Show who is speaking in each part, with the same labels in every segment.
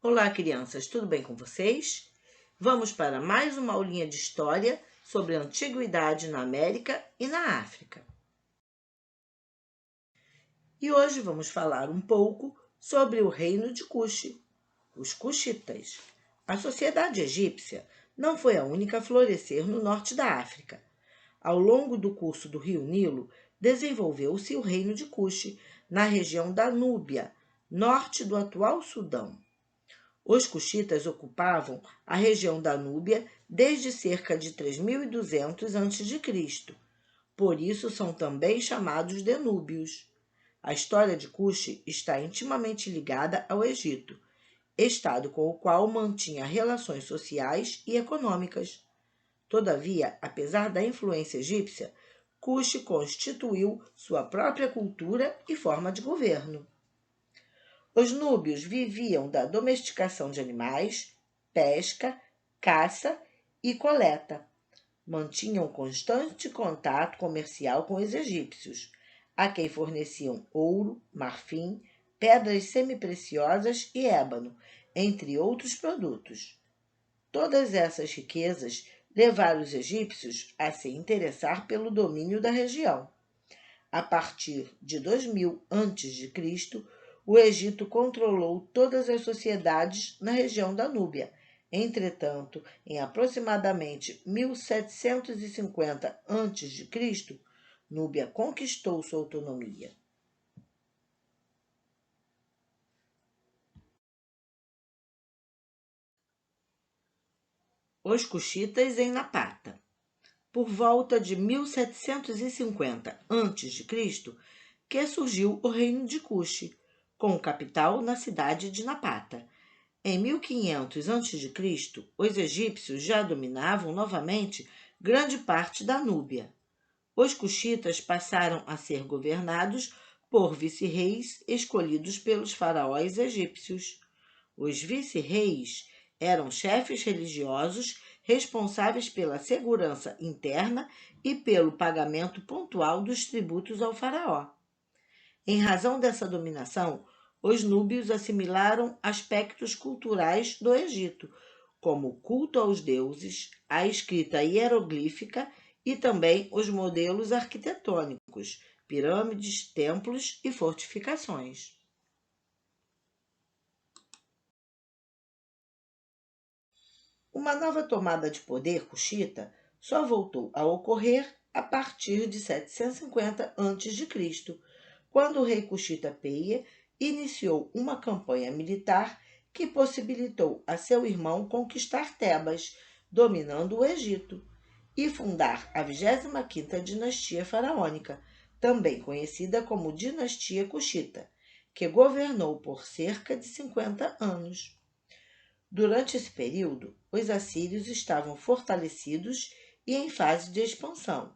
Speaker 1: Olá, crianças, tudo bem com vocês? Vamos para mais uma aulinha de história sobre a antiguidade na América e na África. E hoje vamos falar um pouco sobre o reino de Cush, os Cushitas. A sociedade egípcia não foi a única a florescer no norte da África. Ao longo do curso do rio Nilo, desenvolveu-se o reino de Cush, na região da Núbia, norte do atual Sudão. Os cuxitas ocupavam a região da Núbia desde cerca de 3200 a.C., por isso são também chamados de núbios. A história de Cuxi está intimamente ligada ao Egito, estado com o qual mantinha relações sociais e econômicas. Todavia, apesar da influência egípcia, Cuxi constituiu sua própria cultura e forma de governo. Os núbios viviam da domesticação de animais, pesca, caça e coleta. Mantinham constante contato comercial com os egípcios, a quem forneciam ouro, marfim, pedras semipreciosas e ébano, entre outros produtos. Todas essas riquezas levaram os egípcios a se interessar pelo domínio da região. A partir de 2000 a.C., o Egito controlou todas as sociedades na região da Núbia. Entretanto, em aproximadamente 1750 a.C., Núbia conquistou sua autonomia. Os Cuxitas em Napata. Por volta de 1750 a.C., que surgiu o reino de Cuxi, com capital na cidade de Napata. Em 1500 a.C., os egípcios já dominavam novamente grande parte da Núbia. Os cuxitas passaram a ser governados por vice-reis escolhidos pelos faraós egípcios. Os vice-reis eram chefes religiosos responsáveis pela segurança interna e pelo pagamento pontual dos tributos ao faraó. Em razão dessa dominação, os núbios assimilaram aspectos culturais do Egito, como o culto aos deuses, a escrita hieroglífica e também os modelos arquitetônicos, pirâmides, templos e fortificações. Uma nova tomada de poder cuxita só voltou a ocorrer a partir de 750 a.C., quando o rei cuxita Peia iniciou uma campanha militar que possibilitou a seu irmão conquistar Tebas, dominando o Egito, e fundar a 25ª dinastia faraônica, também conhecida como dinastia cuxita, que governou por cerca de 50 anos. Durante esse período, os assírios estavam fortalecidos e em fase de expansão.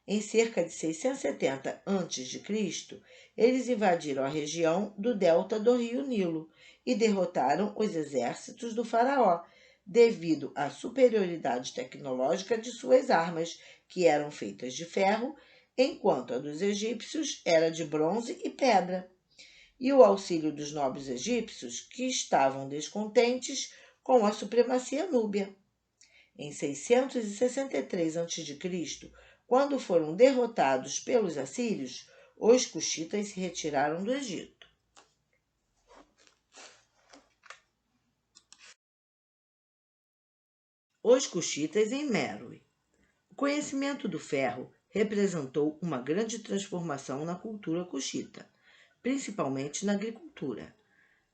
Speaker 1: Em cerca de 670 a.C., eles invadiram a região do delta do rio Nilo e derrotaram os exércitos do faraó, devido à superioridade tecnológica de suas armas, que eram feitas de ferro, enquanto a dos egípcios era de bronze e pedra, e o auxílio dos nobres egípcios, que estavam descontentes com a supremacia núbia. Em 663 a.C., quando foram derrotados pelos assírios, os cuxitas se retiraram do Egito. Os cuxitas em Meroe. O conhecimento do ferro representou uma grande transformação na cultura cuxita, principalmente na agricultura.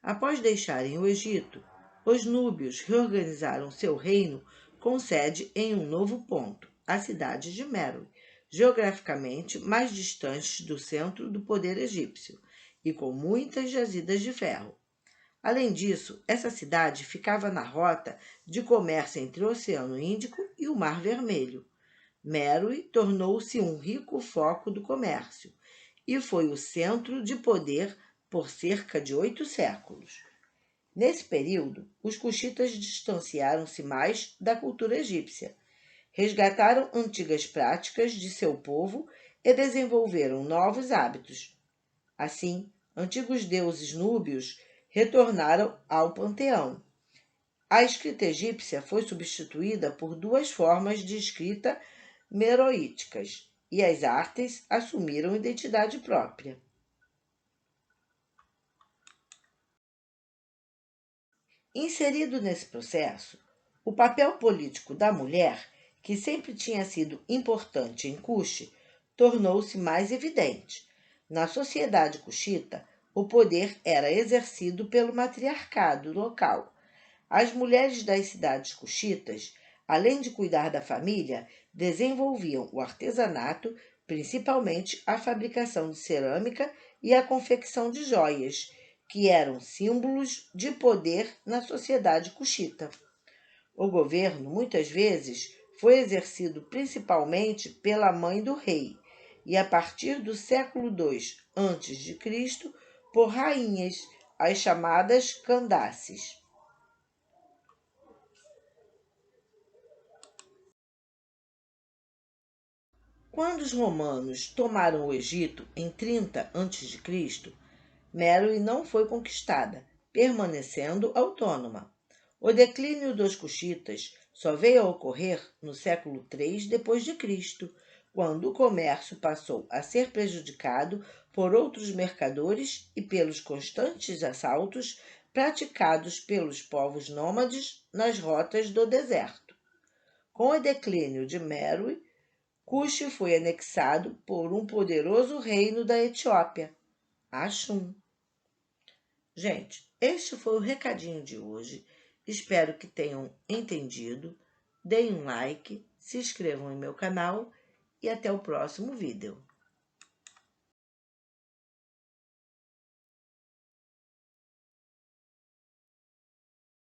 Speaker 1: Após deixarem o Egito, os núbios reorganizaram seu reino com sede em um novo ponto, a cidade de Meroe, geograficamente mais distante do centro do poder egípcio e com muitas jazidas de ferro. Além disso, essa cidade ficava na rota de comércio entre o Oceano Índico e o Mar Vermelho. Meroe tornou-se um rico foco do comércio e foi o centro de poder por cerca de 8 séculos. Nesse período, os cuxitas distanciaram-se mais da cultura egípcia, resgataram antigas práticas de seu povo e desenvolveram novos hábitos. Assim, antigos deuses núbios retornaram ao panteão. A escrita egípcia foi substituída por duas formas de escrita meroíticas e as artes assumiram identidade própria. Inserido nesse processo, o papel político da mulher, que sempre tinha sido importante em Cuxi, tornou-se mais evidente. Na sociedade cuxita, o poder era exercido pelo matriarcado local. As mulheres das cidades cuxitas, além de cuidar da família, desenvolviam o artesanato, principalmente a fabricação de cerâmica e a confecção de joias, que eram símbolos de poder na sociedade cuxita. O governo, muitas vezes, foi exercido principalmente pela mãe do rei e, a partir do século II a.C., por rainhas, as chamadas Candaces. Quando os romanos tomaram o Egito em 30 a.C., Meroe não foi conquistada, permanecendo autônoma. O declínio dos cuxitas só veio a ocorrer no século III d.C., quando o comércio passou a ser prejudicado por outros mercadores e pelos constantes assaltos praticados pelos povos nômades nas rotas do deserto. Com o declínio de Meroe, Cuxi foi anexado por um poderoso reino da Etiópia, Axum. Gente, este foi o recadinho de hoje. Espero que tenham entendido. Deem um like, se inscrevam em meu canal e até o próximo vídeo.